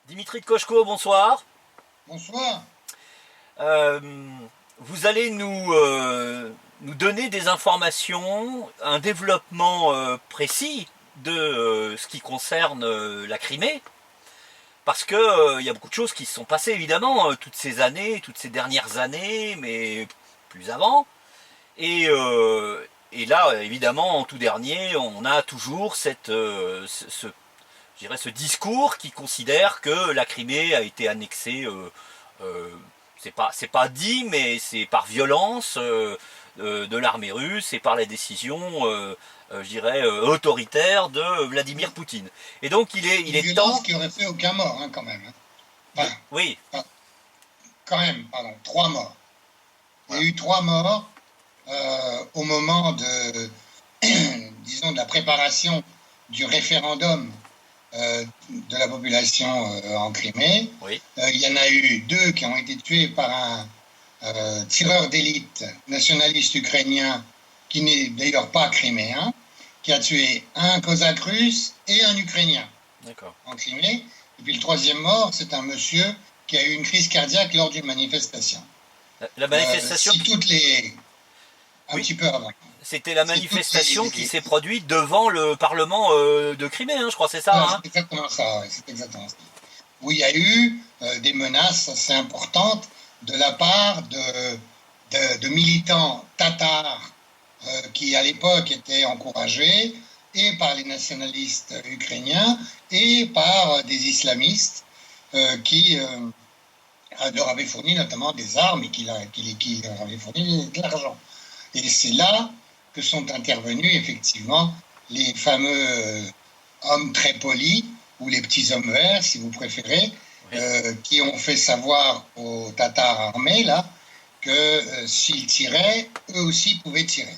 Dimitri de Kochko, bonsoir. Bonsoir. Euh, Vous allez nous donner des informations, un développement précis de ce qui concerne la Crimée, parce que il y a beaucoup de choses qui se sont passées évidemment toutes ces années, toutes ces dernières années, mais plus avant. Et là, évidemment, en tout dernier, on a toujours je dirais, ce discours qui considère que la Crimée a été annexée, euh, c'est pas dit, mais c'est par violence de l'armée russe et par la décision, je dirais, autoritaire de Vladimir Poutine. Et donc il Une est violence temps, qui aurait fait aucun mort, hein, quand même, hein. Enfin, oui, enfin, quand même, pardon, trois morts. Il y a voilà, eu trois morts au moment de, disons, de la préparation du référendum de la population en Crimée. oui, Il y en a eu deux qui ont été tués par un tireur d'élite nationaliste ukrainien qui n'est d'ailleurs pas criméen, qui a tué un cosaque russe et un Ukrainien d'accord. en Crimée. Et puis le troisième mort, c'est un monsieur qui a eu une crise cardiaque lors d'une manifestation. La manifestation, Si toutes les... Un oui, petit peu avant. c'était la Si toutes manifestation qui s'est produite devant le Parlement de Crimée, hein, je crois, c'est ça, Voilà, hein. c'est exactement ça, ouais, c'est exactement ça. Où il y a eu des menaces assez importantes de la part de militants tatars qui à l'époque étaient encouragés et par les nationalistes ukrainiens et par des islamistes qui leur avaient fourni notamment des armes et qui leur avaient fourni de l'argent. Et c'est là que sont intervenus effectivement les fameux hommes très polis, ou les petits hommes verts, si vous préférez, Oui, qui ont fait savoir aux Tatars armés, là, que s'ils tiraient, eux aussi pouvaient tirer.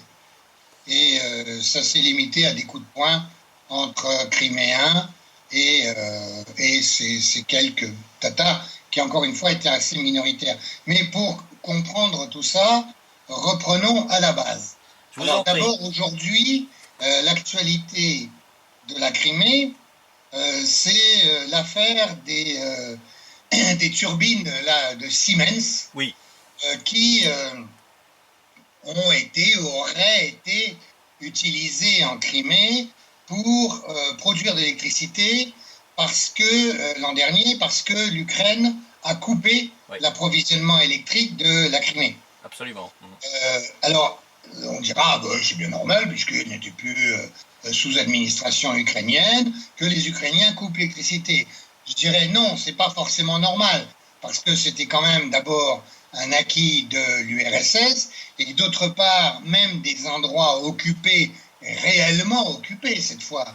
Et ça s'est limité à des coups de poing entre Criméens et ces quelques Tatars qui, encore une fois, étaient assez minoritaires. Mais pour comprendre tout ça, reprenons à la base. je vous Alors en prie. d'abord, aujourd'hui, l'actualité de la Crimée, c'est l'affaire des turbines là, de Siemens Oui, qui ont été ou auraient été utilisées en Crimée pour produire de l'électricité parce que l'an dernier, parce que l'Ukraine a coupé oui, l'approvisionnement électrique de la Crimée. absolument. Mhm. Alors, on dira, ah, bah, c'est bien normal, puisqu'il n'était plus sous administration ukrainienne, que les Ukrainiens coupent l'électricité. Je dirais non, c'est pas forcément normal, parce que c'était quand même d'abord un acquis de l'URSS, et d'autre part, même des endroits occupés, réellement occupés cette fois,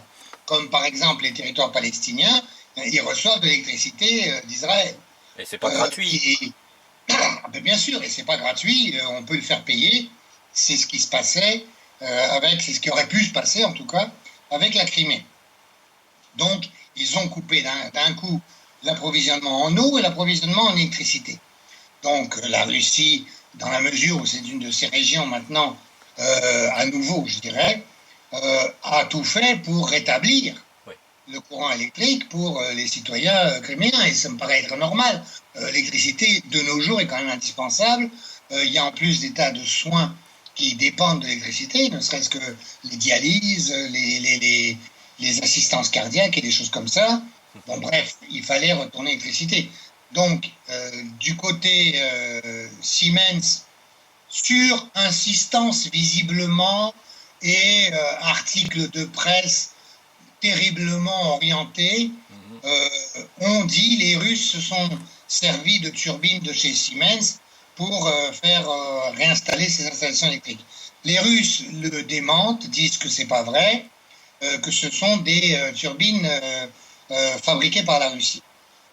comme par exemple les territoires palestiniens, ils reçoivent de l'électricité d'Israël. Et c'est pas gratuit. Et, bien sûr, et c'est pas gratuit, on peut le faire payer. C'est ce qui se passait c'est ce qui aurait pu se passer en tout cas avec la Crimée. Donc, ils ont coupé d'un coup l'approvisionnement en eau et l'approvisionnement en électricité. Donc, la Russie, dans la mesure où c'est une de ces régions maintenant, à nouveau, je dirais, a tout fait pour rétablir Oui, le courant électrique pour les citoyens criméens, et ça me paraît être normal. L'électricité, de nos jours, est quand même indispensable. Il y a en plus des tas de soins qui dépendent de l'électricité, ne serait-ce que les dialyses, les assistances cardiaques et des choses comme ça. Bon, bref, il fallait retourner l'électricité. Donc, du côté Siemens, sur insistance visiblement et articles de presse terriblement orientés, mhm, on dit les Russes se sont servis de turbines de chez Siemens pour faire réinstaller ces installations électriques. Les Russes le démentent, disent que c'est pas vrai, que ce sont des turbines fabriquées par la Russie.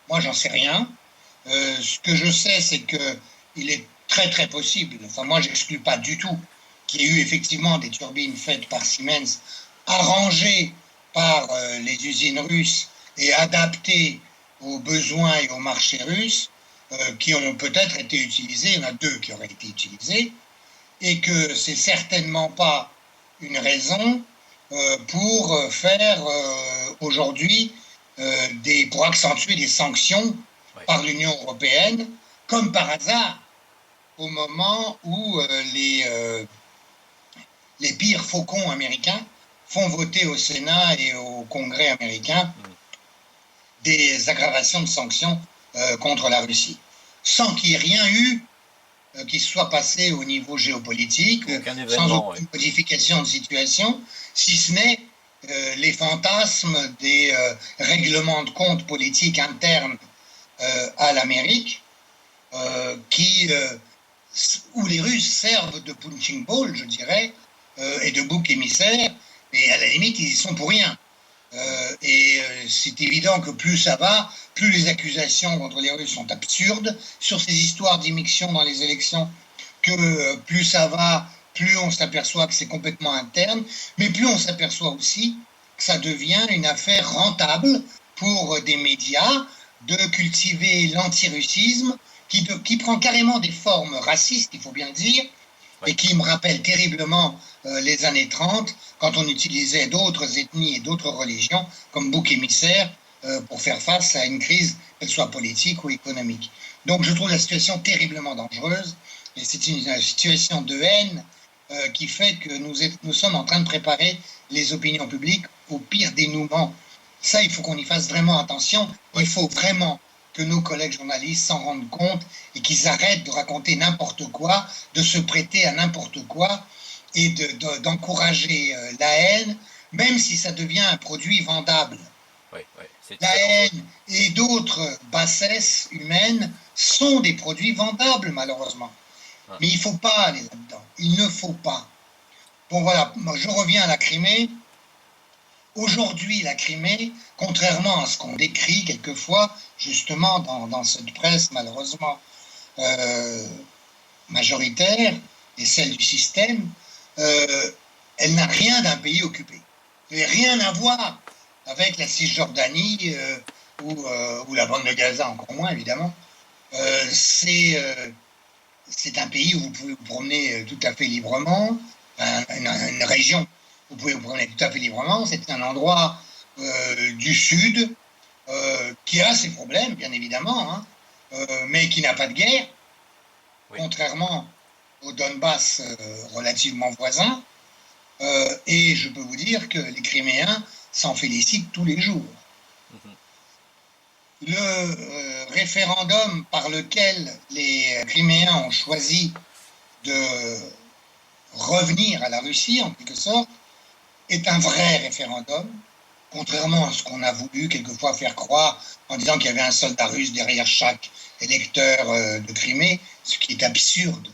Moi, j'en sais rien. Ce que je sais, c'est qu'il est très très possible, enfin moi, j'exclus pas du tout qu'il y ait eu effectivement des turbines faites par Siemens, arrangées par les usines russes et adaptées aux besoins et au marché russe, qui ont peut-être été utilisées, il y en a deux qui auraient été utilisées, et que c'est certainement pas une raison pour faire aujourd'hui pour accentuer des sanctions par l'Union européenne, comme par hasard, au moment où les pires faucons américains font voter au Sénat et au Congrès américain des aggravations de sanctions contre la Russie, sans qu'il n'y ait rien eu qui soit passé au niveau géopolitique, sans aucune modification de situation, si ce n'est les fantasmes des règlements de compte politiques internes à l'Amérique, où les Russes servent de punching ball, je dirais, et de bouc émissaire, et à la limite, ils y sont pour rien. C'est évident que plus ça va, plus les accusations contre les Russes sont absurdes sur ces histoires d'immixtion dans les élections, que plus ça va, plus on s'aperçoit que c'est complètement interne, mais plus on s'aperçoit aussi que ça devient une affaire rentable pour des médias de cultiver l'antirussisme qui prend carrément des formes racistes, il faut bien le dire, et qui me rappelle terriblement les années 30, quand on utilisait d'autres ethnies et d'autres religions comme bouc émissaire pour faire face à une crise, qu'elle soit politique ou économique. Donc je trouve la situation terriblement dangereuse, et c'est une situation de haine qui fait que nous sommes en train de préparer les opinions publiques au pire dénouement. Ça, il faut qu'on y fasse vraiment attention. Il faut vraiment que nos collègues journalistes s'en rendent compte et qu'ils arrêtent de raconter n'importe quoi, de se prêter à n'importe quoi et d'encourager la haine, même si ça devient un produit vendable. La haine et d'autres bassesses humaines sont des produits vendables, malheureusement. Mais il ne faut pas aller là-dedans. Il ne faut pas. Bon, voilà, je reviens à la Crimée. Aujourd'hui, la Crimée, contrairement à ce qu'on décrit quelquefois, justement, dans cette presse, malheureusement, majoritaire, et celle du système, elle n'a rien d'un pays occupé. Elle n'a rien à voir avec la Cisjordanie ou la bande de Gaza, encore moins, évidemment. C'est un pays où vous pouvez vous promener tout à fait librement, une région où vous pouvez vous promener tout à fait librement. C'est un endroit du Sud qui a ses problèmes, bien évidemment, hein, mais qui n'a pas de guerre, contrairement au Donbass relativement voisin. Et je peux vous dire que les Criméens s'en félicitent tous les jours. Le référendum par lequel les Criméens ont choisi de revenir à la Russie, en quelque sorte, est un vrai référendum, contrairement à ce qu'on a voulu quelquefois faire croire en disant qu'il y avait un soldat russe derrière chaque électeur de Crimée, ce qui est absurde.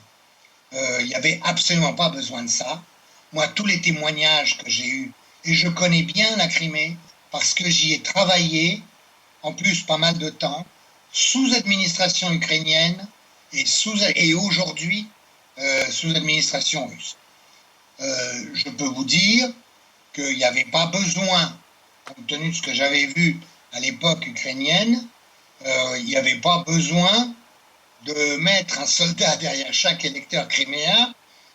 Il n'y avait absolument pas besoin de ça. Moi, tous les témoignages que j'ai eus, et je connais bien la Crimée, parce que j'y ai travaillé, en plus pas mal de temps, sous administration ukrainienne et aujourd'hui sous administration russe. Je peux vous dire qu'il n'y avait pas besoin, compte tenu de ce que j'avais vu à l'époque ukrainienne, il n'y avait pas besoin de mettre un soldat derrière chaque électeur criméen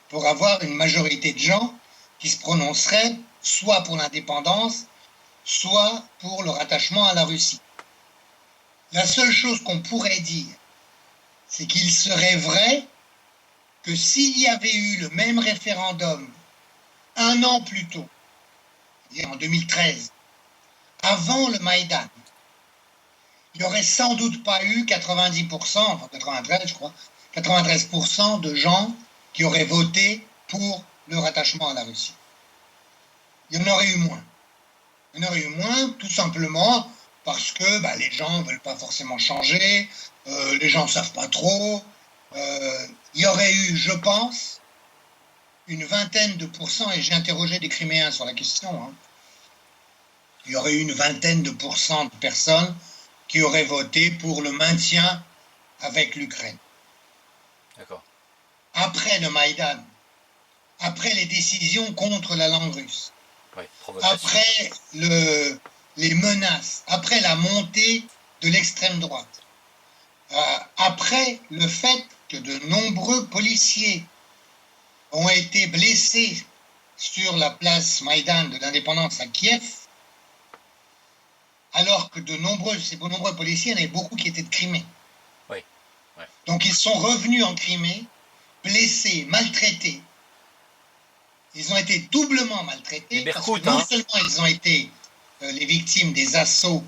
pour avoir une majorité de gens qui se prononceraient soit pour l'indépendance, soit pour le rattachement à la Russie. La seule chose qu'on pourrait dire, c'est qu'il serait vrai que s'il y avait eu le même référendum un an plus tôt, c'est-à-dire en 2013, avant le Maïdan, il n'y aurait sans doute pas eu 90%, enfin 93 je crois, 93% de gens qui auraient voté pour le rattachement à la Russie. Il y en aurait eu moins. Il y en aurait eu moins, tout simplement parce que les gens ne veulent pas forcément changer, les gens ne savent pas trop. Il y aurait eu, je pense, une vingtaine de pourcents, et j'ai interrogé des Criméens sur la question, hein, il y aurait eu une vingtaine de pourcents de personnes qui auraient voté pour le maintien avec l'Ukraine. D'accord. Après le Maïdan, après les décisions contre la langue russe, après les menaces, après la montée de l'extrême droite, après le fait que de nombreux policiers ont été blessés sur la place Maïdan de l'indépendance à Kiev, alors que ces nombreux policiers, il y en avait beaucoup qui étaient de Crimée. Oui. Ouais. Donc ils sont revenus en Crimée, blessés, maltraités. Ils ont été doublement maltraités parce que non seulement ils ont été les victimes des assauts,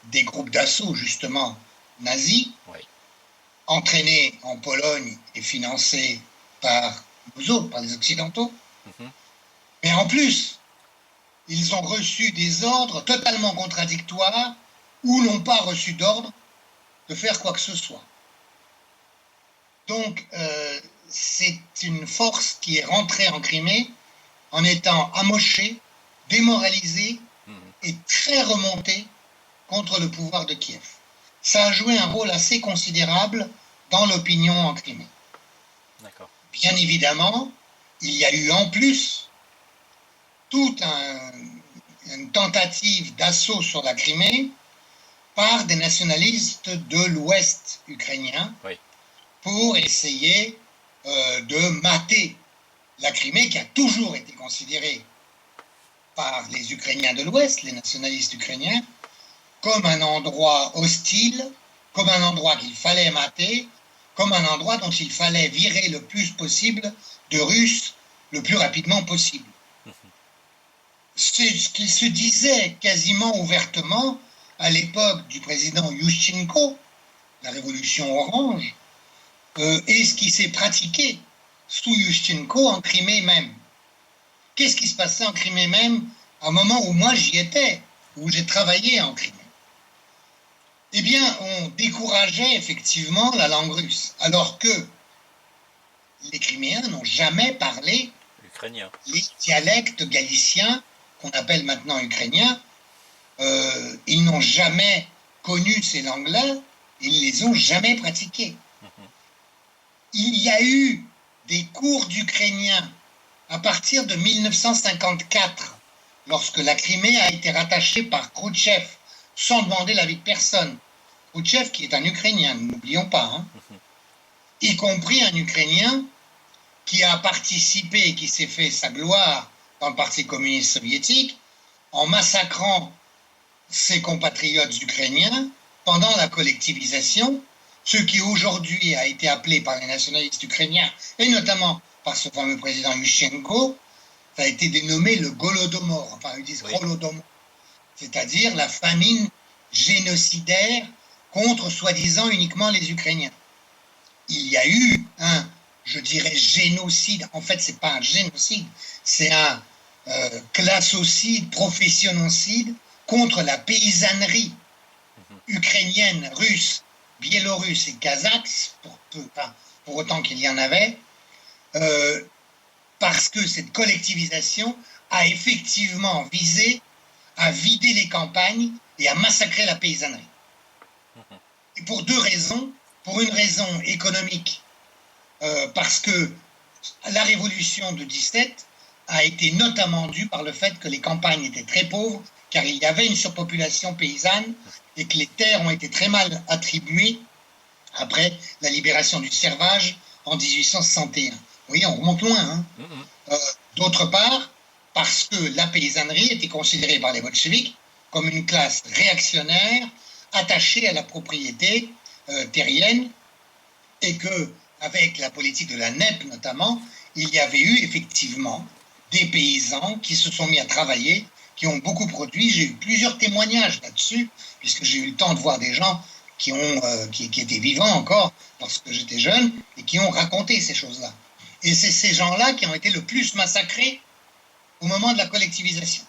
des groupes d'assaut justement nazis, oui. entraînés en Pologne et financés par nous autres, par les Occidentaux, mais en plus, ils ont reçu des ordres totalement contradictoires ou n'ont pas reçu d'ordre de faire quoi que ce soit. Donc, c'est une force qui est rentrée en Crimée en étant amochée, démoralisée et très remontée contre le pouvoir de Kiev. Ça a joué un rôle assez considérable dans l'opinion en Crimée. D'accord. Bien évidemment, il y a eu en plus toute une tentative d'assaut sur la Crimée par des nationalistes de l'Ouest ukrainien pour essayer de mater la Crimée, qui a toujours été considérée par les Ukrainiens de l'Ouest, les nationalistes ukrainiens, comme un endroit hostile, comme un endroit qu'il fallait mater, comme un endroit dont il fallait virer le plus possible de Russes le plus rapidement possible. C'est ce qu'il se disait quasiment ouvertement à l'époque du président Yushchenko, la révolution orange, et ce qui s'est pratiqué sous Yushchenko en Crimée même. Qu'est-ce qui se passait en Crimée même à un moment où moi j'y étais, où j'ai travaillé en Crimée? Eh bien, on décourageait effectivement la langue russe, alors que les Criméens n'ont jamais parlé l'ukrainien. Les dialectes galiciens, qu'on appelle maintenant ukrainiens, ils n'ont jamais connu ces langues-là, ils ne les ont jamais pratiquées. Il y a eu des cours d'ukrainien à partir de 1954, lorsque la Crimée a été rattachée par Khrouchtchev, sans demander l'avis de personne. Khrouchtchev, qui est un Ukrainien, n'oublions pas, hein, y compris un Ukrainien qui a participé et qui s'est fait sa gloire dans le Parti communiste soviétique en massacrant ses compatriotes ukrainiens pendant la collectivisation, ce qui aujourd'hui a été appelé par les nationalistes ukrainiens, et notamment par ce fameux président Yushchenko, ça a été dénommé le Golodomor, enfin ils disent Golodomor, c'est-à-dire la famine génocidaire contre soi-disant uniquement les Ukrainiens. Il y a eu un, je dirais, génocide, en fait c'est pas un génocide, c'est un classocide, professionnocide contre la paysannerie ukrainienne, russe, biélorusse et kazakh, pour autant qu'il y en avait, parce que cette collectivisation a effectivement visé à vider les campagnes et à massacrer la paysannerie. Et pour deux raisons. Pour une raison économique, parce que la révolution de 17 a été notamment due par le fait que les campagnes étaient très pauvres, car il y avait une surpopulation paysanne et que les terres ont été très mal attribuées après la libération du servage en 1861. Oui, on remonte loin. Hein. D'autre part, parce que la paysannerie était considérée par les bolcheviks comme une classe réactionnaire attachée à la propriété terrienne, et que avec la politique de la NEP notamment, il y avait eu effectivement des paysans qui se sont mis à travailler, qui ont beaucoup produit. J'ai eu plusieurs témoignages là-dessus, puisque j'ai eu le temps de voir des gens qui étaient vivants encore lorsque j'étais jeune et qui ont raconté ces choses-là. Et c'est ces gens-là qui ont été le plus massacrés au moment de la collectivisation.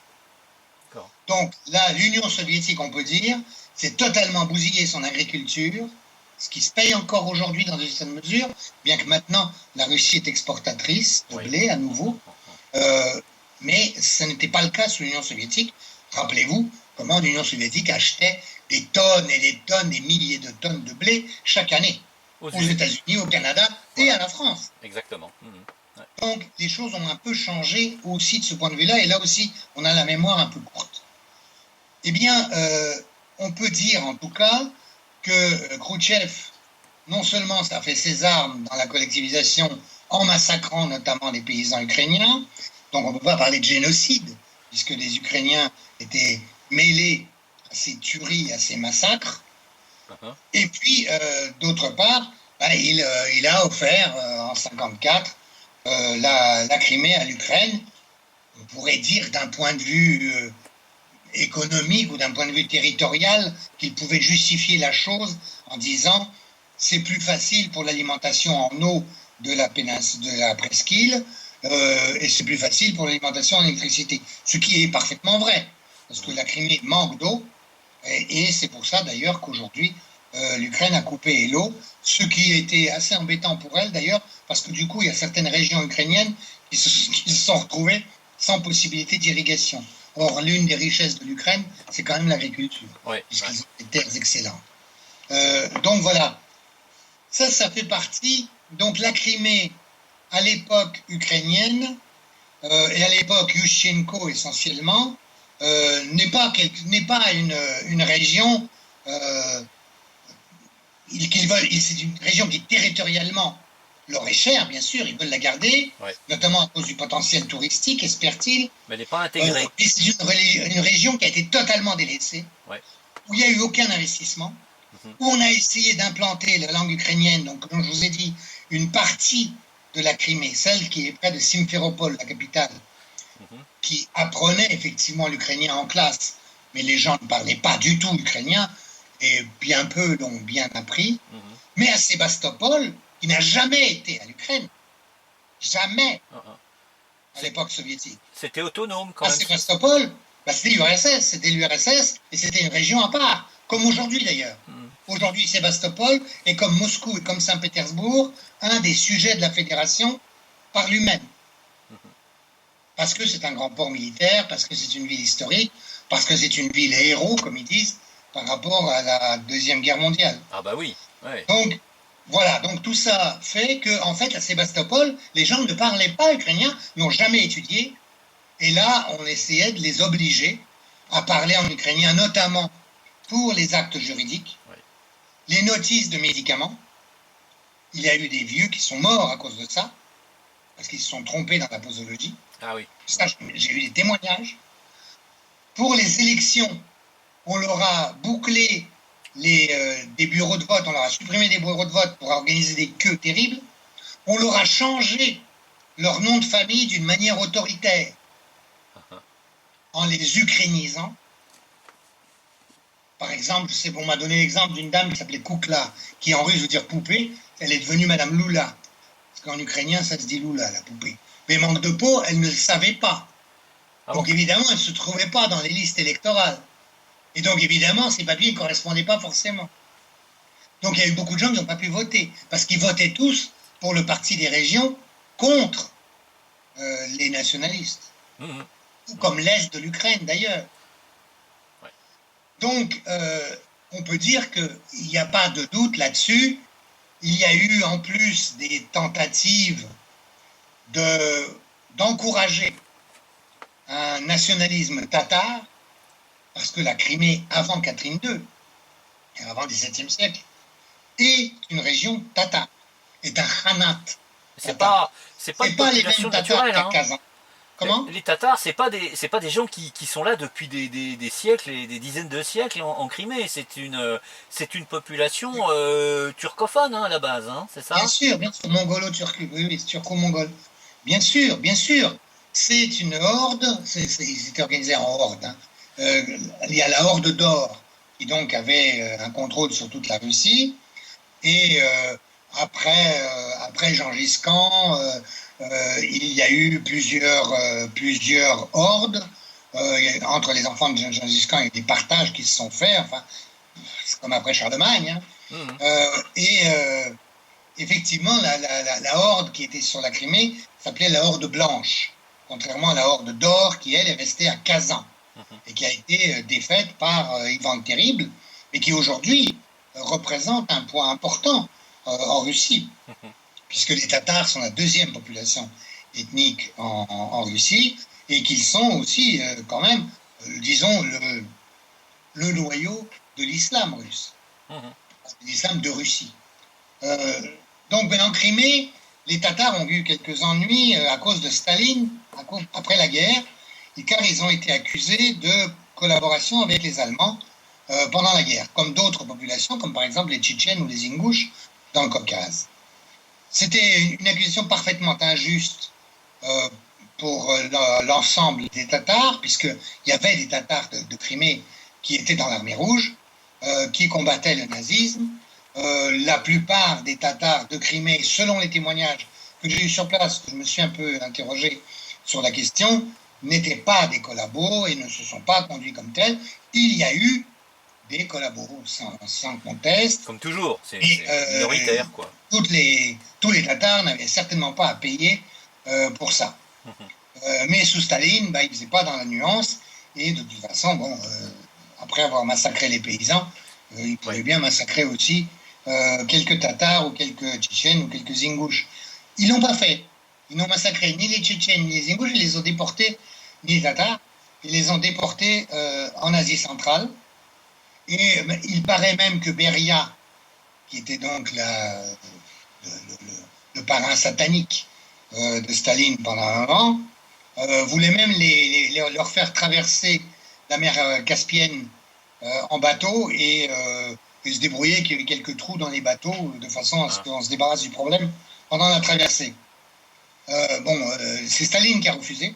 Donc là, l'Union soviétique, on peut dire, c'est totalement bousillé son agriculture, ce qui se paye encore aujourd'hui dans une certaine mesure, bien que maintenant la Russie est exportatrice de blé à nouveau, mais ce n'était pas le cas sous l'Union soviétique. Rappelez-vous comment l'Union soviétique achetait des tonnes et des tonnes, des milliers de tonnes de blé chaque année, aux États-Unis, au Canada et à la France. Exactement. Donc les choses ont un peu changé aussi de ce point de vue-là, et là aussi on a la mémoire un peu courte. Eh bien, on peut dire en tout cas que Khrouchtchev, non seulement ça a fait ses armes dans la collectivisation en massacrant notamment les paysans ukrainiens, donc on ne peut pas parler de génocide, puisque les Ukrainiens étaient mêlés ces tueries, à ces massacres. Uh-huh. Et puis, d'autre part, il a offert en 1954 la Crimée à l'Ukraine. On pourrait dire d'un point de vue économique ou d'un point de vue territorial qu'il pouvait justifier la chose en disant c'est plus facile pour l'alimentation en eau de la presqu'île et c'est plus facile pour l'alimentation en électricité. Ce qui est parfaitement vrai, parce que la Crimée manque d'eau et c'est pour ça d'ailleurs qu'aujourd'hui l'Ukraine a coupé l'eau, ce qui était assez embêtant pour elle d'ailleurs, parce que du coup il y a certaines régions ukrainiennes qui se sont retrouvées sans possibilité d'irrigation. Or, l'une des richesses de l'Ukraine, c'est quand même l'agriculture, puisqu'ils ont des terres excellentes. Donc voilà, ça fait partie. Donc la Crimée, à l'époque ukrainienne, et à l'époque Yushchenko essentiellement, n'est pas une région, c'est une région qui territorialement leur est chère, bien sûr, ils veulent la garder, notamment à cause du potentiel touristique, espère-t-il. Mais elle n'est pas intégrée. Et c'est une région qui a été totalement délaissée, où il n'y a eu aucun investissement, où on a essayé d'implanter la langue ukrainienne, donc comme je vous ai dit, une partie de la Crimée, celle qui est près de Simferopol, la capitale, qui apprenait effectivement l'ukrainien en classe, mais les gens ne parlaient pas du tout ukrainien, et bien peu l'ont bien appris. Mais à Sébastopol, qui n'a jamais été à l'Ukraine, jamais, à l'époque soviétique. C'était autonome quand même. À Sébastopol, c'était l'URSS, et c'était une région à part, comme aujourd'hui d'ailleurs. Aujourd'hui, Sébastopol est comme Moscou et comme Saint-Pétersbourg, un des sujets de la fédération par lui-même. Parce que c'est un grand port militaire, parce que c'est une ville historique, parce que c'est une ville héros, comme ils disent, par rapport à la Deuxième Guerre mondiale. Ah bah oui. Ouais. Donc, voilà, donc tout ça fait qu'en fait, à Sébastopol, les gens ne parlaient pas ukrainien, n'ont jamais étudié, et là, on essayait de les obliger à parler en ukrainien, notamment pour les actes juridiques, les notices de médicaments. Il y a eu des vieux qui sont morts à cause de ça, parce qu'ils se sont trompés dans la posologie. Ah oui. Ça, j'ai eu des témoignages. Pour les élections, on leur a bouclé des bureaux de vote, on leur a supprimé des bureaux de vote pour organiser des queues terribles. On leur a changé leur nom de famille d'une manière autoritaire, en les ukrainisant. Par exemple, on m'a donné l'exemple d'une dame qui s'appelait Kukla, qui en russe veut dire poupée. Elle est devenue Madame Lula. Parce qu'en ukrainien, ça se dit Lula, la poupée. Mais manque de peau, elle ne le savait pas. Donc évidemment, elle ne se trouvait pas dans les listes électorales. Et donc évidemment, ces papiers ne correspondaient pas forcément. Donc il y a eu beaucoup de gens qui n'ont pas pu voter. Parce qu'ils votaient tous pour le parti des régions contre les nationalistes. Ou comme l'Est de l'Ukraine d'ailleurs. Donc, on peut dire qu'il n'y a pas de doute là-dessus. Il y a eu en plus des tentatives d'encourager un nationalisme tatar, parce que la Crimée, avant Catherine II, avant le XVIIe siècle, est une région tatar, est un khanat. C'est pas une les population mêmes tatars naturelle. qu'à Kazan. Comment ? Les Tatars, c'est pas des gens qui sont là depuis des siècles et des dizaines de siècles en Crimée. C'est une population turcophone à la base, c'est ça ? Bien sûr, mongolo-turc, oui, c'est turco-mongol. Bien sûr, c'est une horde. Ils étaient organisés en horde. Il y a la horde d'or qui donc avait un contrôle sur toute la Russie. Et après Gengis Khan, il y a eu plusieurs hordes. Entre les enfants de Gengis Khan, il y a eu des partages qui se sont faits. Enfin, c'est comme après Charlemagne. Effectivement, la horde qui était sur la Crimée s'appelait la horde blanche, contrairement à la horde d'or qui, elle, est restée à Kazan et qui a été défaite par Ivan le Terrible, mais qui aujourd'hui représente un point important en Russie, puisque les Tatars sont la deuxième population ethnique en Russie, et qu'ils sont aussi quand même, disons, le noyau de l'islam russe, l'islam de Russie. Donc en Crimée, les Tatars ont eu quelques ennuis à cause de Staline, après la guerre, car ils ont été accusés de collaboration avec les Allemands pendant la guerre, comme d'autres populations, comme par exemple les Tchétchènes ou les Ingouches dans le Caucase. C'était une accusation parfaitement injuste pour l'ensemble des Tatars, puisqu'il y avait des Tatars de Crimée qui étaient dans l'armée rouge, qui combattaient le nazisme. La plupart des Tatars de Crimée, selon les témoignages que j'ai eu sur place, je me suis un peu interrogé sur la question, n'étaient pas des collabos et ne se sont pas conduits comme tels. Il y a eu des collabos, sans conteste. Comme toujours, c'est minoritaire, quoi. Tous les Tatars n'avaient certainement pas à payer pour ça. Mais sous Staline, il ne faisait pas dans la nuance, et de toute façon, après avoir massacré les paysans, il pouvait bien massacrer aussi quelques Tatars ou quelques Tchétchènes ou quelques Ingouches. Ils l'ont pas fait. Ils n'ont massacré ni les Tchétchènes ni les Ingouches, ils les ont déportés, ni les Tatars, ils les ont déportés en Asie centrale. Et il paraît même que Beria, qui était donc le parrain satanique de Staline pendant un an, voulait même leur faire traverser la mer Caspienne en bateau et se débrouiller qu'il y avait quelques trous dans les bateaux de façon à ce qu'on se débarrasse du problème pendant la traversée. C'est Staline qui a refusé.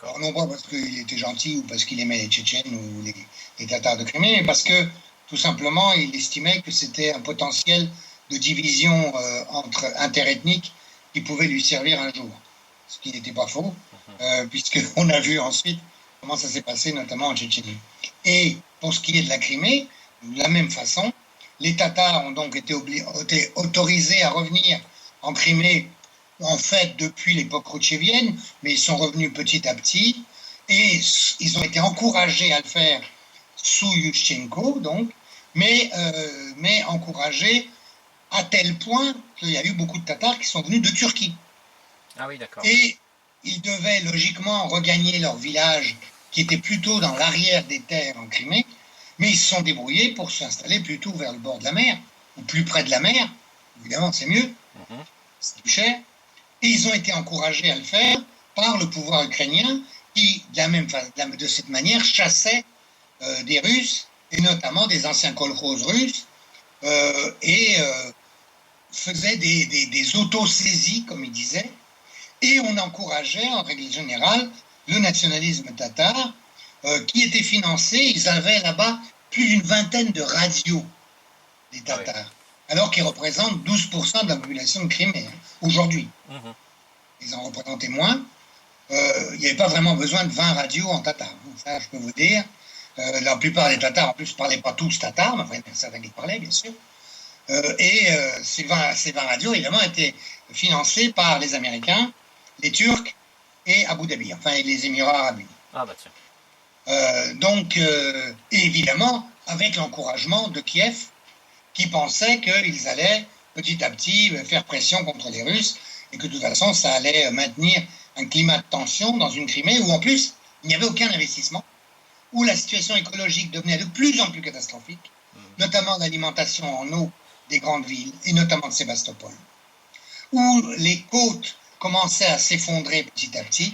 Alors, non pas parce qu'il était gentil ou parce qu'il aimait les Tchétchènes ou les Tatars de Crimée, mais parce que tout simplement il estimait que c'était un potentiel de division interethnique qui pouvait lui servir un jour. Ce qui n'était pas faux, puisqu'on a vu ensuite comment ça s'est passé, notamment en Tchétchénie. Et pour ce qui est de la Crimée, de la même façon, les Tatars ont donc été autorisés à revenir en Crimée, en fait, depuis l'époque khrouchtchevienne, mais ils sont revenus petit à petit, et ils ont été encouragés à le faire sous Yushchenko, donc, mais encouragés à tel point qu'il y a eu beaucoup de Tatars qui sont venus de Turquie. Ah oui, d'accord. Et ils devaient logiquement regagner leur village, qui était plutôt dans l'arrière des terres en Crimée, mais ils se sont débrouillés pour s'installer plutôt vers le bord de la mer, ou plus près de la mer. Évidemment, c'est mieux, c'est plus cher. Et ils ont été encouragés à le faire par le pouvoir ukrainien qui, de cette manière, chassait des Russes, et notamment des anciens kolkhozes russes, et faisait des autosaisies, comme il disait, et on encourageait, en règle générale, le nationalisme tatar, qui était financé. Ils avaient là-bas plus d'une vingtaine de radios, les Tatars, alors qu'ils représentent 12% de la population de Crimée, aujourd'hui. Ils en représentaient moins. Il n'y avait pas vraiment besoin de 20 radios en tatar, ça je peux vous dire. La plupart des Tatars, en plus, ne parlaient pas tous tatar, mais enfin, il y en a certains qui parlaient, bien sûr. Ces 20 radios, évidemment, étaient financées par les Américains, les Turcs et Abu Dhabi, enfin, et les Émirats arabes unis. Ah bah tiens. Et évidemment, avec l'encouragement de Kiev, qui pensait qu'ils allaient petit à petit faire pression contre les Russes, et que de toute façon, ça allait maintenir un climat de tension dans une Crimée où, en plus, il n'y avait aucun investissement, où la situation écologique devenait de plus en plus catastrophique, notamment l'alimentation en eau des grandes villes, et notamment de Sébastopol, où les côtes commençaient à s'effondrer petit à petit,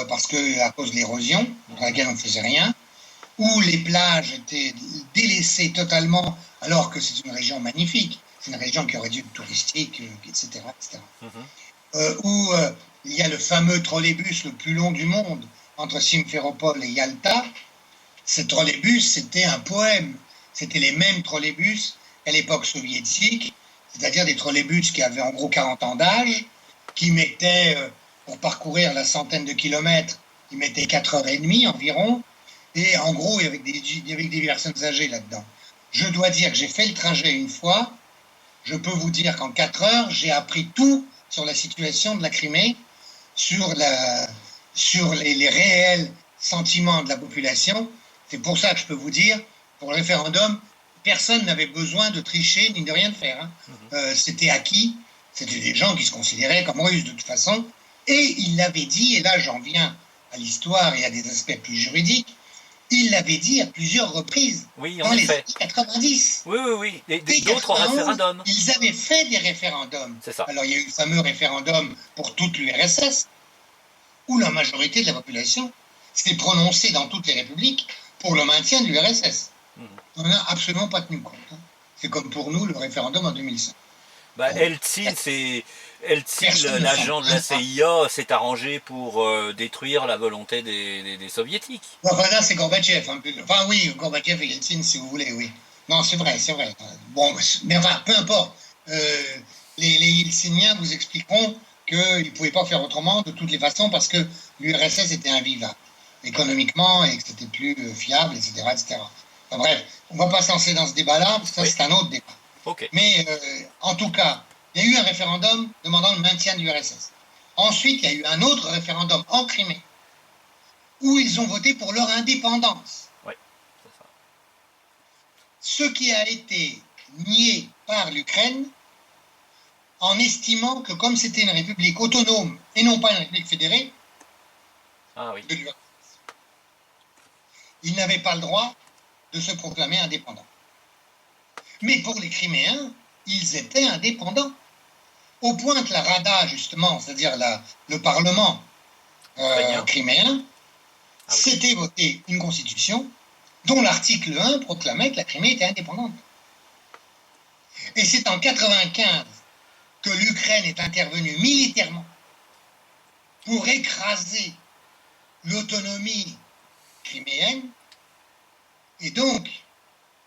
parce que à cause de l'érosion, dans laquelle on ne faisait rien, où les plages étaient délaissées totalement, alors que c'est une région magnifique, c'est une région qui aurait dû être touristique, etc. Où il y a le fameux trolleybus le plus long du monde, entre Simferopol et Yalta. Ce trolleybus, c'était un poème. C'était les mêmes trolleybus qu'à l'époque soviétique, c'est-à-dire des trolleybus qui avaient en gros 40 ans d'âge, qui mettaient, pour parcourir la centaine de kilomètres, ils mettaient 4h30 environ, et en gros, il y avait des personnes âgées là-dedans. Je dois dire que j'ai fait le trajet une fois. Je peux vous dire qu'en 4 heures, j'ai appris tout sur la situation de la Crimée, sur les réels sentiments de la population. C'est pour ça que je peux vous dire, pour le référendum, personne n'avait besoin de tricher ni de rien de faire. C'était acquis. C'était des gens qui se considéraient comme russes de toute façon. Et il l'avait dit, et là j'en viens à l'histoire et à des aspects plus juridiques, il l'avait dit à plusieurs reprises, dans les années 90. Oui. Et d'autres référendums. Ils avaient fait des référendums. C'est ça. Alors il y a eu le fameux référendum pour toute l'URSS, où la majorité de la population s'est prononcée dans toutes les républiques pour le maintien de l'URSS. Mhm. On n'a absolument pas tenu compte. Hein. C'est comme pour nous le référendum en 2005. Bah, Bon, Eltsine, personne ne s'en l'agent de la plaint. CIA, s'est arrangé pour détruire la volonté des soviétiques. Enfin là, c'est Gorbatchev. Hein. Enfin oui, Gorbatchev et Yeltsin, si vous voulez, oui. Non, c'est vrai, c'est vrai. Bon, mais enfin, peu importe. Les Yeltsiniens vous expliqueront qu'ils ne pouvaient pas faire autrement de toutes les façons parce que l'URSS était invivable économiquement et que c'était plus fiable, etc., etc. Enfin, bref, on ne va pas se lancer dans ce débat-là, parce que ça, Oui, c'est un autre débat. ok. Mais en tout cas, il y a eu un référendum demandant le maintien de l'URSS. Ensuite, il y a eu un autre référendum en Crimée où ils ont voté pour leur indépendance. Oui, c'est ça. Ce qui a été nié par l'Ukraine en estimant que comme c'était une république autonome et non pas une république fédérée, Ah oui. ils n'avaient pas le droit de se proclamer indépendants. Mais pour les Criméens, ils étaient indépendants. Au point que la Rada, justement, c'est-à-dire le Parlement criméen, Ah oui. s'était voté une constitution dont l'article 1 proclamait que la Crimée était indépendante. Et c'est en 1995 que l'Ukraine est intervenue militairement pour écraser l'autonomie criméenne. Et donc,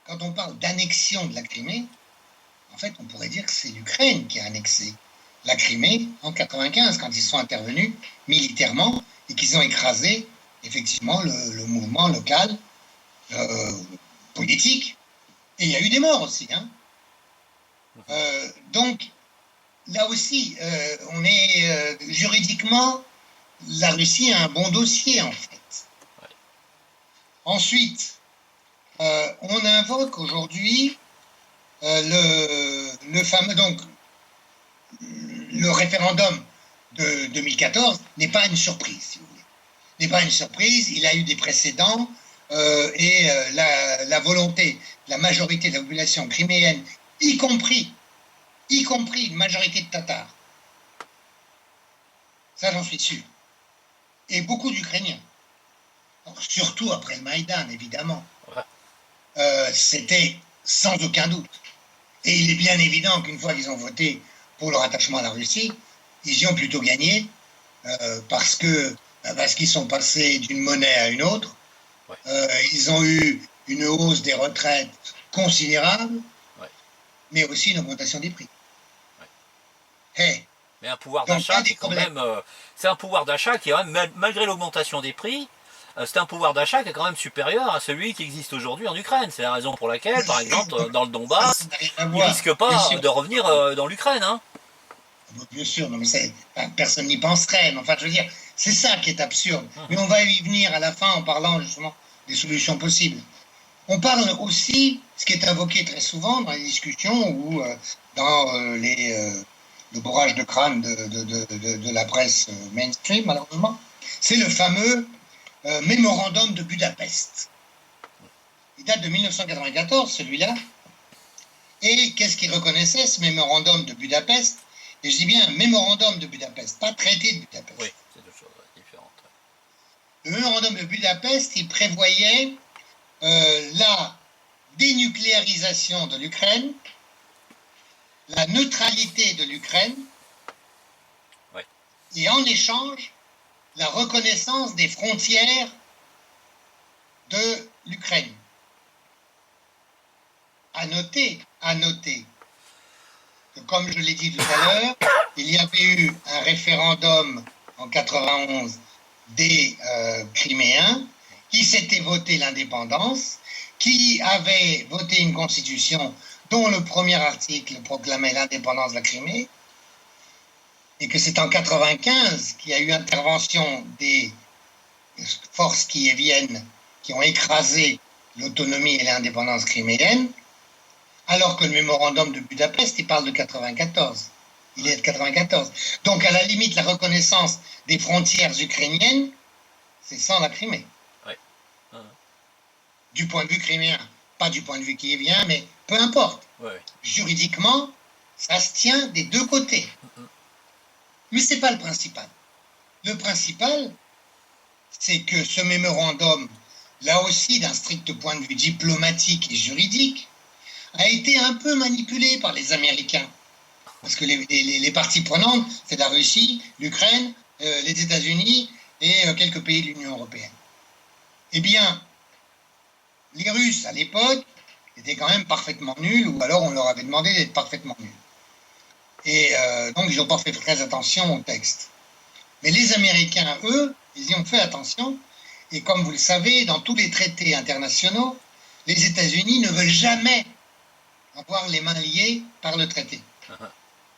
quand on parle d'annexion de la Crimée, en fait, on pourrait dire que c'est l'Ukraine qui a annexé la Crimée en 1995, quand ils sont intervenus militairement et qu'ils ont écrasé, effectivement, le mouvement local politique. Et il y a eu des morts aussi. Hein. Donc, là aussi, on est juridiquement, la Russie a un bon dossier, en fait. Ouais. Ensuite, on invoque aujourd'hui le fameux, donc, le référendum de 2014 n'est pas une surprise, si vous voulez. N'est pas une surprise, il a eu des précédents et la volonté, la majorité de la population criméenne, y compris une majorité de Tatars, ça j'en suis sûr, et beaucoup d'Ukrainiens, surtout après le Maïdan, évidemment, c'était sans aucun doute. Et il est bien évident qu'une fois qu'ils ont voté pour leur attachement à la Russie, ils y ont plutôt gagné parce qu'ils sont passés d'une monnaie à une autre. Ouais. Ils ont eu une hausse des retraites considérable, mais aussi une augmentation des prix. Hey. Mais un pouvoir d'achat qui est quand même, c'est un pouvoir d'achat qui est quand même, malgré l'augmentation des prix, c'est un pouvoir d'achat qui est quand même supérieur à celui qui existe aujourd'hui en Ukraine. C'est la raison pour laquelle, par exemple, dans le Donbass, ils ne risquent pas de revenir dans l'Ukraine. Hein. Bien sûr, non, mais personne n'y penserait. Mais enfin, je veux dire, c'est ça qui est absurde. Mais on va y venir à la fin en parlant justement des solutions possibles. On parle aussi, ce qui est invoqué très souvent dans les discussions ou dans le bourrage de crâne de la presse mainstream, malheureusement, c'est le fameux mémorandum de Budapest. Il date de 1994, celui-là. Et qu'est-ce qu'il reconnaissait, ce mémorandum de Budapest? Et je dis bien mémorandum de Budapest, pas traité de Budapest. Oui, c'est deux choses différentes. Le mémorandum de Budapest, il prévoyait la dénucléarisation de l'Ukraine, la neutralité de l'Ukraine, et en échange, la reconnaissance des frontières de l'Ukraine. À noter que, comme je l'ai dit tout à l'heure, il y avait eu un référendum en 91 des Criméens qui s'était voté l'indépendance, qui avait voté une constitution dont le premier article proclamait l'indépendance de la Crimée, et que c'est en 1995 qu'il y a eu intervention des forces kieviennes qui ont écrasé l'autonomie et l'indépendance criméenne, alors que le mémorandum de Budapest, il parle de 1994. Il est de 1994. Donc, à la limite, la reconnaissance des frontières ukrainiennes, c'est sans la Crimée. Ouais. Du point de vue criméen, pas du point de vue kievien, mais peu importe. Ouais. Juridiquement, ça se tient des deux côtés. Mais ce n'est pas le principal. Le principal, c'est que ce mémorandum là aussi d'un strict point de vue diplomatique et juridique, a été un peu manipulé par les Américains. Parce que les parties prenantes, c'est la Russie, l'Ukraine, les États-Unis et quelques pays de l'Union européenne. Eh bien, les Russes, à l'époque, étaient quand même parfaitement nuls, ou alors on leur avait demandé d'être parfaitement nuls. Et donc, ils n'ont pas fait très attention au texte. Mais les Américains, eux, ils y ont fait attention. Et comme vous le savez, dans tous les traités internationaux, les États-Unis ne veulent jamais avoir les mains liées par le traité.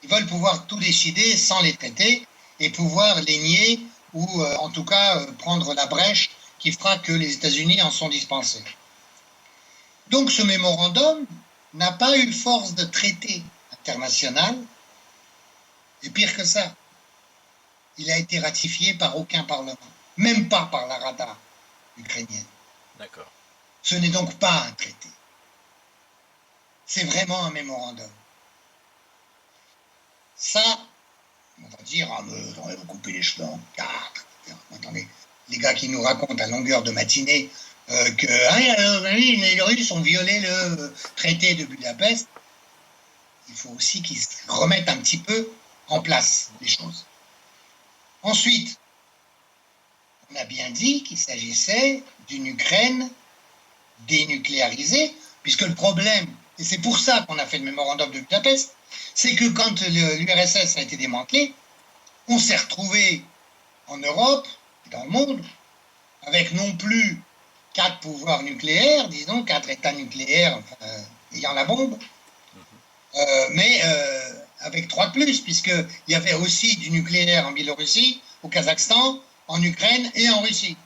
Ils veulent pouvoir tout décider sans les traités et pouvoir les nier ou en tout cas prendre la brèche qui fera que les États-Unis en sont dispensés. Donc ce mémorandum n'a pas eu force de traité international, et pire que ça, il a été ratifié par aucun parlement, même pas par la Rada ukrainienne. D'accord. Ce n'est donc pas un traité. C'est vraiment un mémorandum. Ça, on va dire, ah, mais on va vous couper les cheveux en quatre. Attendez, les gars qui nous racontent à longueur de matinée que les Russes ont violé le traité de Budapest, il faut aussi qu'ils remettent un petit peu en place les choses. Ensuite, on a bien dit qu'il s'agissait d'une Ukraine dénucléarisée, puisque le problème, et c'est pour ça qu'on a fait le mémorandum de Budapest, c'est que quand l'URSS a été démantelé, on s'est retrouvé en Europe et dans le monde avec non plus 4 pouvoirs nucléaires, disons, 4 États nucléaires ayant la bombe, mais avec 3 de plus, puisqu'il y avait aussi du nucléaire en Biélorussie, au Kazakhstan, en Ukraine et en Russie.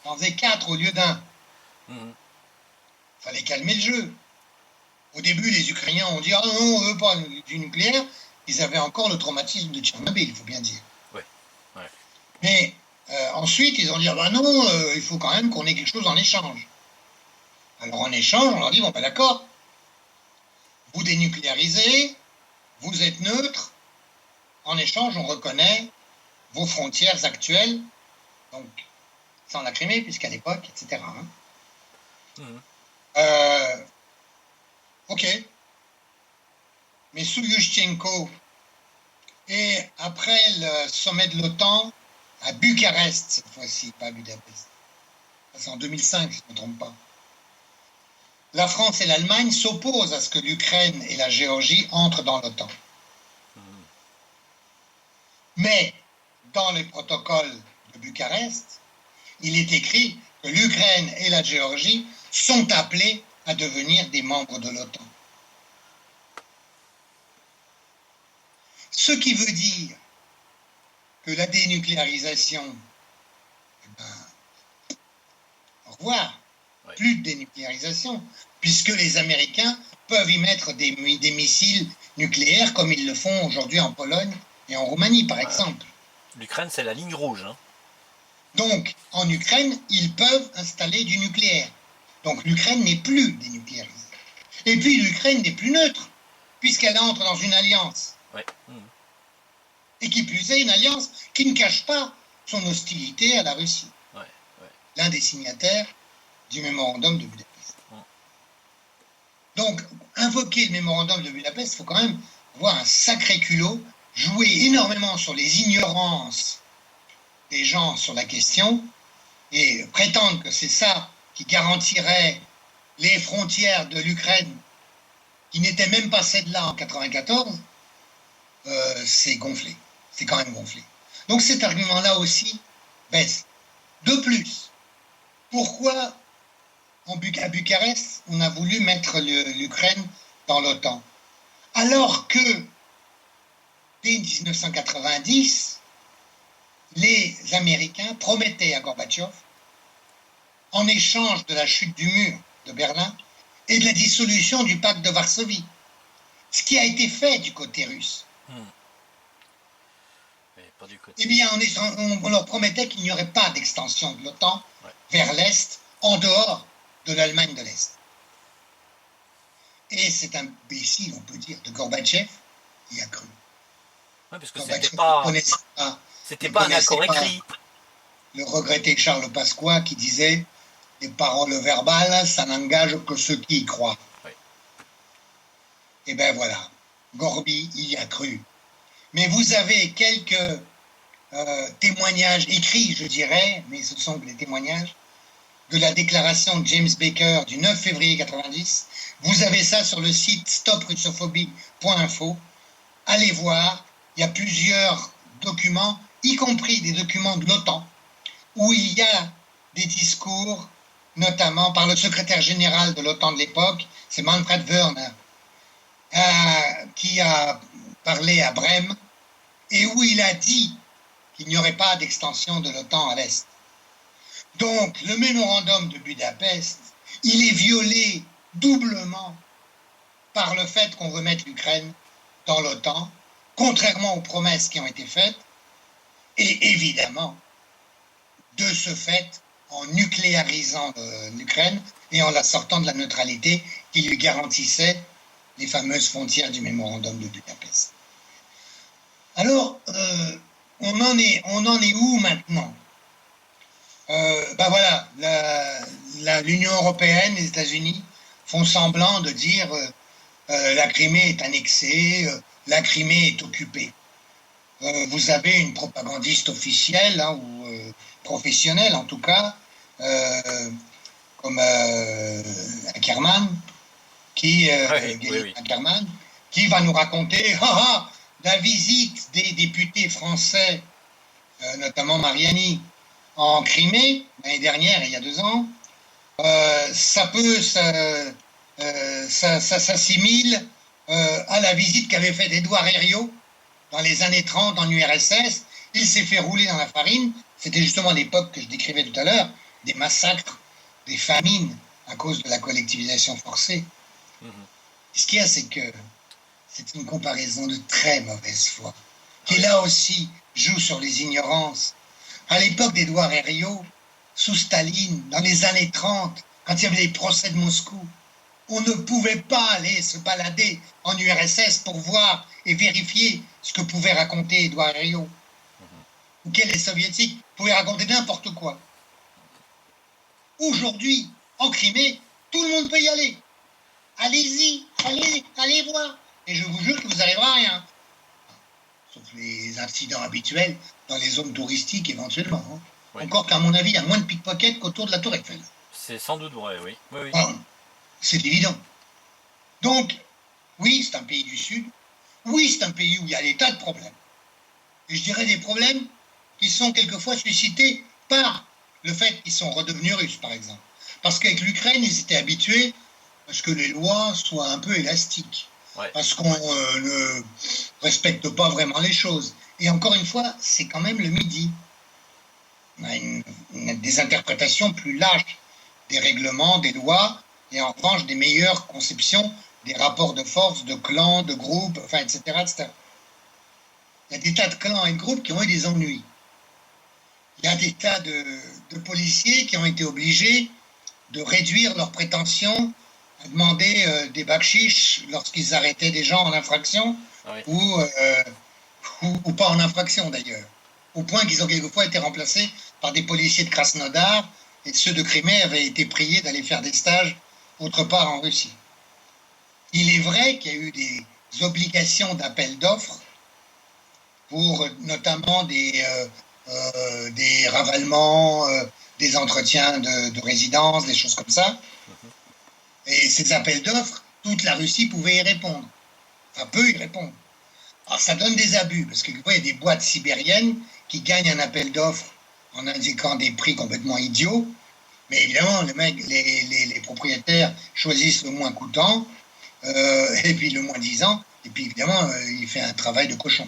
On en faisait 4 au lieu d'un. Il fallait calmer le jeu. Au début, les Ukrainiens ont dit « Ah non, on ne veut pas du nucléaire ». Ils avaient encore le traumatisme de Tchernobyl, il faut bien dire. Ouais. Ouais. Mais ensuite, ils ont dit « Ah ben non, il faut quand même qu'on ait quelque chose en échange ». Alors en échange, on leur dit « Bon ben d'accord, vous dénucléarisez, vous êtes neutre, en échange, on reconnaît vos frontières actuelles, donc sans la Crimée, puisqu'à l'époque, etc. Ok. Mais sous Yushchenko, et après le sommet de l'OTAN, à Bucarest, cette fois-ci, pas à Budapest, c'est en 2005, si je ne me trompe pas, la France et l'Allemagne s'opposent à ce que l'Ukraine et la Géorgie entrent dans l'OTAN. Mais dans les protocoles de Bucarest, il est écrit que l'Ukraine et la Géorgie sont appelés à devenir des membres de l'OTAN. Ce qui veut dire que la dénucléarisation, au revoir, plus de dénucléarisation, puisque les Américains peuvent y mettre des missiles nucléaires comme ils le font aujourd'hui en Pologne et en Roumanie, par exemple. L'Ukraine, c'est la ligne rouge. Donc, en Ukraine, ils peuvent installer du nucléaire. Donc, l'Ukraine n'est plus dénucléarisée. Et puis, l'Ukraine n'est plus neutre, puisqu'elle entre dans une alliance. Ouais. Et qui plus est, une alliance qui ne cache pas son hostilité à la Russie. Ouais. L'un des signataires du mémorandum de Budapest. Donc, invoquer le mémorandum de Budapest, il faut quand même avoir un sacré culot, jouer énormément sur les ignorances des gens sur la question, et prétendre que c'est ça qui garantirait les frontières de l'Ukraine, qui n'étaient même pas celles-là en 1994, c'est gonflé. C'est quand même gonflé. Donc cet argument-là aussi baisse. De plus, pourquoi à Bucarest, on a voulu mettre l'Ukraine dans l'OTAN, alors que dès 1990, les Américains promettaient à Gorbatchev, en échange de la chute du mur de Berlin et de la dissolution du pacte de Varsovie, ce qui a été fait du côté russe. Mais pas du côté. Eh bien, on leur promettait qu'il n'y aurait pas d'extension de l'OTAN vers l'Est, en dehors de l'Allemagne de l'Est. Et cet imbécile, on peut dire, de Gorbatchev, y a cru. Ouais, parce que Gorbatchev c'était pas un accord écrit. Le regretté Charles Pasqua qui disait les paroles verbales, ça n'engage que ceux qui y croient. Oui. Et bien voilà, Gorby y a cru. Mais vous avez quelques témoignages écrits, je dirais, mais ce sont des témoignages, de la déclaration de James Baker du 9 février 90. Vous avez ça sur le site stoprussophobie.info. Allez voir, il y a plusieurs documents, y compris des documents de l'OTAN, où il y a des discours, notamment par le secrétaire général de l'OTAN de l'époque, c'est Manfred Wörner, qui a parlé à Brême, et où il a dit qu'il n'y aurait pas d'extension de l'OTAN à l'Est. Donc, le mémorandum de Budapest, il est violé doublement par le fait qu'on remette l'Ukraine dans l'OTAN, contrairement aux promesses qui ont été faites, et évidemment, de ce fait, en nucléarisant l'Ukraine et en la sortant de la neutralité qui lui garantissait les fameuses frontières du mémorandum de Budapest. Alors, on en est où maintenant? Ben voilà, l'Union européenne, les États-Unis font semblant de dire la Crimée est annexée, la Crimée est occupée. Vous avez une propagandiste officielle, hein, ou professionnelle en tout cas, comme Ackerman, Ackerman, qui va nous raconter la visite des députés français, notamment Mariani, en Crimée, l'année dernière, il y a 2 ans, ça s'assimile à la visite qu'avait fait Édouard Herriot dans les années 30 en URSS. Il s'est fait rouler dans la farine. C'était justement l'époque que je décrivais tout à l'heure, des massacres, des famines à cause de la collectivisation forcée. Ce qu'il y a, c'est que c'est une comparaison de très mauvaise foi, qui là aussi joue sur les ignorances. À l'époque d'Édouard Herriot, sous Staline, dans les années 30, quand il y avait les procès de Moscou, on ne pouvait pas aller se balader en URSS pour voir et vérifier ce que pouvait raconter Édouard Herriot. Ou que les soviétiques pouvaient raconter n'importe quoi. Aujourd'hui, en Crimée, tout le monde peut y aller. Allez-y, allez voir. Et je vous jure que vous n'arriverez à rien. Sauf les incidents habituels dans les zones touristiques éventuellement. Hein. Oui. Encore qu'à mon avis, il y a moins de pickpockets qu'autour de la Tour Eiffel. C'est sans doute vrai, oui. Oui. Bon, c'est évident. Donc, oui, c'est un pays du Sud. Oui, c'est un pays où il y a des tas de problèmes. Et je dirais des problèmes qui sont quelquefois suscités par le fait qu'ils sont redevenus russes, par exemple. Parce qu'avec l'Ukraine, ils étaient habitués à ce que les lois soient un peu élastiques. Ouais. Parce qu'on ne respecte pas vraiment les choses. Et encore une fois, c'est quand même le Midi. On a des interprétations plus larges des règlements, des lois, et en revanche des meilleures conceptions des rapports de force, de clans, de groupes, enfin, etc., etc. Il y a des tas de clans et de groupes qui ont eu des ennuis. Il y a des tas de policiers qui ont été obligés de réduire leurs prétentions à demander des bakchiches lorsqu'ils arrêtaient des gens en infraction, ou pas en infraction d'ailleurs, au point qu'ils ont quelquefois été remplacés par des policiers de Krasnodar, et ceux de Crimée avaient été priés d'aller faire des stages autre part en Russie. Il est vrai qu'il y a eu des obligations d'appel d'offres pour notamment des ravalements, des entretiens de résidence, des choses comme ça. Et ces appels d'offres, toute la Russie pouvait y répondre. Enfin, peut y répondre. Alors, ça donne des abus, parce qu'il y a des boîtes sibériennes qui gagnent un appel d'offres en indiquant des prix complètement idiots. Mais évidemment, les propriétaires choisissent le moins coûtant, et puis le moins disant, et puis évidemment, il fait un travail de cochon.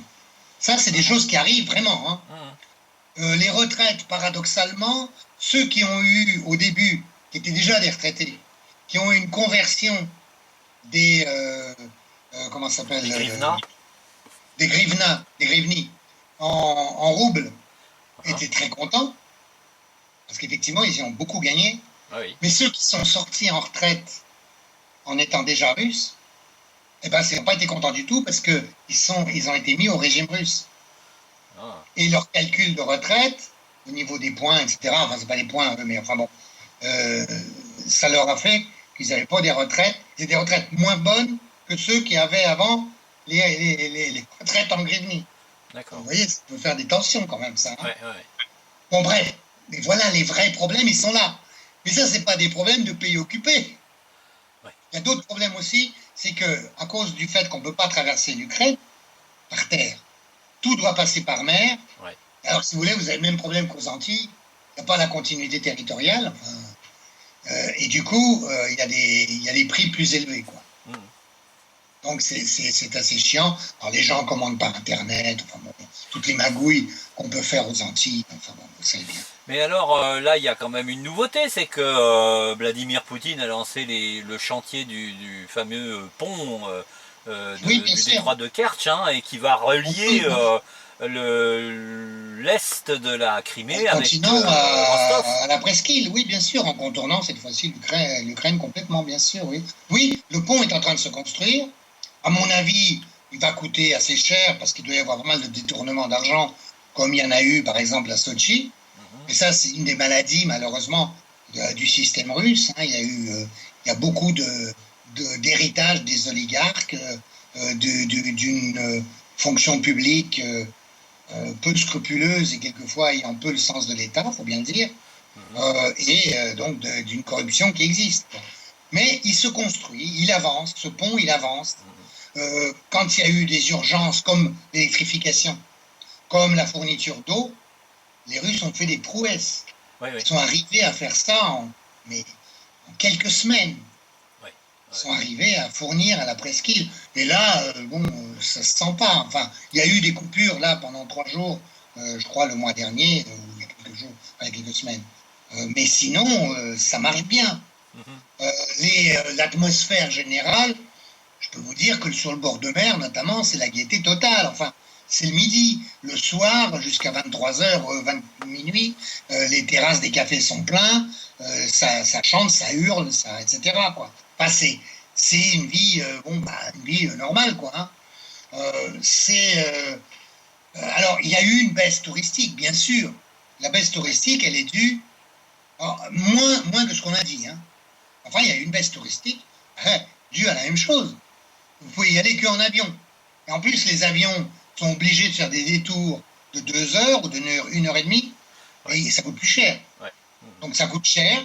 Ça, c'est des choses qui arrivent vraiment. Hein. Les retraites, paradoxalement, ceux qui ont eu au début, qui étaient déjà des retraités, qui ont eu une conversion des comment ça s'appelle, des grivni en roubles, étaient très contents parce qu'effectivement ils y ont beaucoup gagné. Mais ceux qui sont sortis en retraite en étant déjà russes, eh ben, ils n'ont pas été contents du tout parce que ils ont été mis au régime russe. Et leur calcul de retraite au niveau des points, etc. Enfin, c'est pas les points, mais enfin bon, euh, ça leur a fait qu'ils n'avaient pas des retraites, c'est des retraites moins bonnes que ceux qui avaient avant les retraites en Grivni. Vous D'accord. voyez, ça peut faire des tensions quand même, ça. Hein. Ouais, ouais. Bon, bref, mais voilà, les vrais problèmes, ils sont là. Mais ça, c'est pas des problèmes de pays occupés. Ouais. Il y a d'autres problèmes aussi, c'est que à cause du fait qu'on ne peut pas traverser l'Ukraine par terre, tout doit passer par mer. Ouais. Alors, si vous voulez, vous avez le même problème qu'aux Antilles. Il n'y a pas la continuité territoriale. Enfin, et du coup, il y a des prix plus élevés, quoi. Mhm. Donc, c'est assez chiant. Alors, les gens commandent par Internet, enfin, bon, toutes les magouilles qu'on peut faire aux Antilles. Enfin, bon, vous savez bien. Mais alors là, il y a quand même une nouveauté, c'est que Vladimir Poutine a lancé le chantier du fameux pont Oui, bien du sûr. détroit de Kertch, hein, et qui va relier l'est de la Crimée En avec continuant Rostov. à la presqu'île, oui, bien sûr, en contournant cette fois-ci l'Ukraine complètement, bien sûr, oui. Oui, le pont est en train de se construire. À mon avis, il va coûter assez cher parce qu'il doit y avoir pas mal de détournements d'argent, comme il y en a eu, par exemple, à Sochi. Mhm. Et ça, c'est une des maladies, malheureusement, du système russe. Hein. Il y a beaucoup d'héritage des oligarques, d'une fonction publique peu scrupuleuse et quelquefois ayant peu le sens de l'État, il faut bien le dire, Mhm. et donc d'une corruption qui existe. Mais il se construit, il avance, ce pont, il avance. Quand il y a eu des urgences comme l'électrification, comme la fourniture d'eau, les Russes ont fait des prouesses. Oui, oui, Ils sont arrivés à faire ça mais en quelques semaines. oui, Ils oui. sont arrivés à fournir à la presqu'île. Et là, bon, ça se sent pas. Enfin, il y a eu des coupures là pendant 3 jours, je crois le mois dernier, ou il y a quelques jours, enfin, quelques semaines. Mais sinon, ça marche bien. Mhm. L'atmosphère générale, je peux vous dire que sur le bord de mer, notamment, c'est la gaieté totale. Enfin, c'est le midi. Le soir, jusqu'à 23h, 20 minuit, les terrasses des cafés sont pleines, ça chante, ça hurle, etc. Quoi. Enfin, c'est une vie, une vie normale, quoi. Hein. Alors, il y a eu une baisse touristique, bien sûr. La baisse touristique, elle est due, alors, moins que ce qu'on a dit. Hein. Enfin, il y a eu une baisse touristique due à la même chose. Vous pouvez y aller qu'en avion. Et en plus, les avions sont obligés de faire des détours de 2 heures ou d'une heure et demie, Ouais, et ça coûte plus cher. ouais. Mhm. Donc ça coûte cher,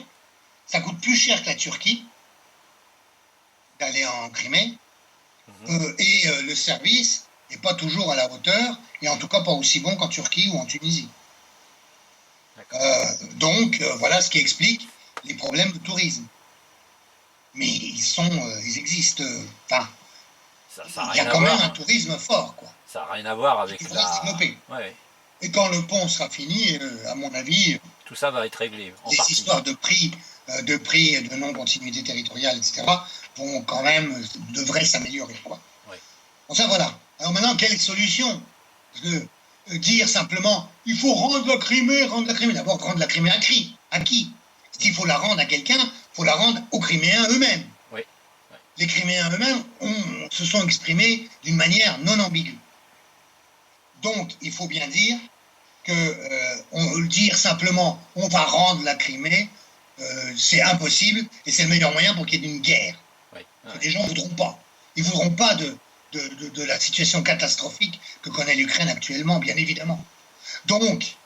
ça coûte plus cher que la Turquie d'aller en Crimée, Mhm. et le service n'est pas toujours à la hauteur, et en tout cas pas aussi bon qu'en Turquie ou en Tunisie. D'accord. Donc voilà ce qui explique les problèmes de tourisme. Mais ils existent. Enfin, Ça a il y a rien à quand même un voir. tourisme fort, quoi. Ça n'a rien à voir Et qui avec devrait se la. développer. Ouais, Et quand le pont sera fini, à mon avis, tout ça va être réglé en les partie. histoires de prix et de non-continuité territoriale, etc., vont quand même, devraient s'améliorer, quoi. Ouais. Bon, ça, voilà. Alors maintenant, quelle solution? Parce que dire simplement, il faut rendre la Crimée. D'abord, rendre la Crimée à qui? S'il faut la rendre à quelqu'un, il faut la rendre aux Criméens eux-mêmes. Oui. Ouais. Les Criméens eux-mêmes se sont exprimés d'une manière non ambiguë. Donc, il faut bien dire que dire simplement on va rendre la Crimée, c'est impossible et c'est le meilleur moyen pour qu'il y ait une guerre. Ouais. Ouais. Les gens ne voudront pas. Ils ne voudront pas de la situation catastrophique que connaît l'Ukraine actuellement, bien évidemment. Donc,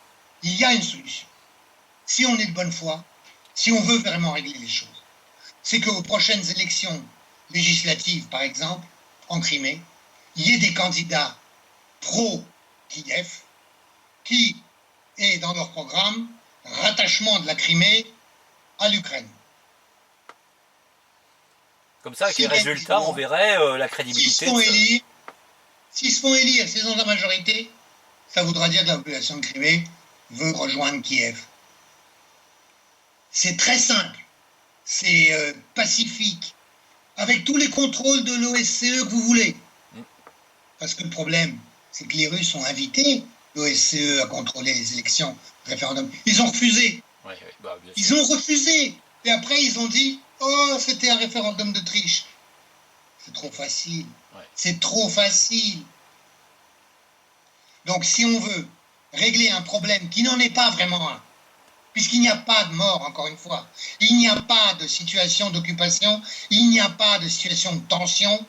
il y a une solution. Si on est de bonne foi, si on veut vraiment régler les choses, c'est qu'aux prochaines élections législatives, par exemple, en Crimée, il y ait des candidats pro-Kiev qui aient dans leur programme rattachement de la Crimée à l'Ukraine. Comme ça, avec les S'ils gagnent résultats, des on voix, verrait la s'ils se crédibilité font de ce. élire, s'ils se font élire, s'ils ont la majorité, ça voudra dire que la population de Crimée veut rejoindre Kiev. C'est très simple, c'est pacifique, avec tous les contrôles de l'OSCE que vous voulez. Parce que le problème, c'est que les Russes ont invité l'OSCE à contrôler les élections, référendum. Ils ont refusé. Ouais, ouais, bah, bien Ils sûr. ont refusé. Et après, ils ont dit, oh, c'était un référendum de triche. C'est trop facile. Ouais. C'est trop facile. Donc, si on veut régler un problème qui n'en est pas vraiment un, puisqu'il n'y a pas de mort, encore une fois. Il n'y a pas de situation d'occupation, il n'y a pas de situation de tension.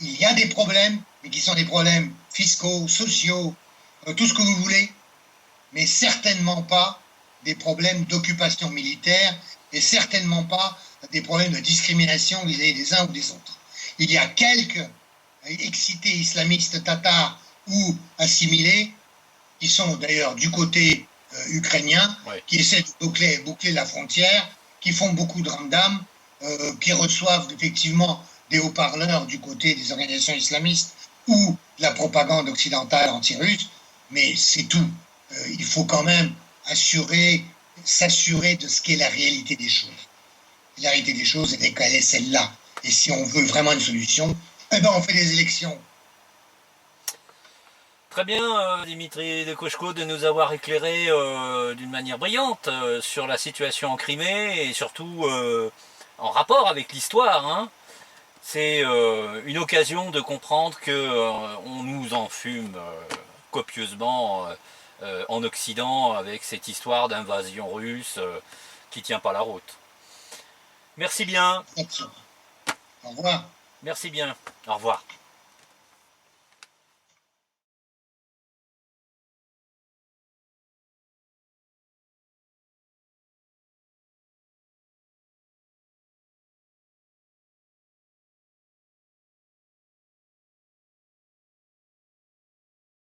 Il y a des problèmes, mais qui sont des problèmes fiscaux, sociaux, tout ce que vous voulez, mais certainement pas des problèmes d'occupation militaire et certainement pas des problèmes de discrimination vis-à-vis des uns ou des autres. Il y a quelques excités islamistes tatars ou assimilés, qui sont d'ailleurs du côté ukrainien, Ouais. qui essaient de boucler la frontière, qui font beaucoup de ramdam, qui reçoivent effectivement des haut-parleurs du côté des organisations islamistes ou de la propagande occidentale anti-russe, mais c'est tout. Il faut quand même s'assurer de ce qu'est la réalité des choses. La réalité des choses est qu'elle est celle-là. Et si on veut vraiment une solution, eh ben on fait des élections. Très bien, Dimitri Dekochko, de nous avoir éclairé d'une manière brillante sur la situation en Crimée et surtout en rapport avec l'histoire, hein. C'est une occasion de comprendre que on nous en fume copieusement en Occident avec cette histoire d'invasion russe qui tient pas la route. Merci bien, Au revoir. merci bien. Au revoir.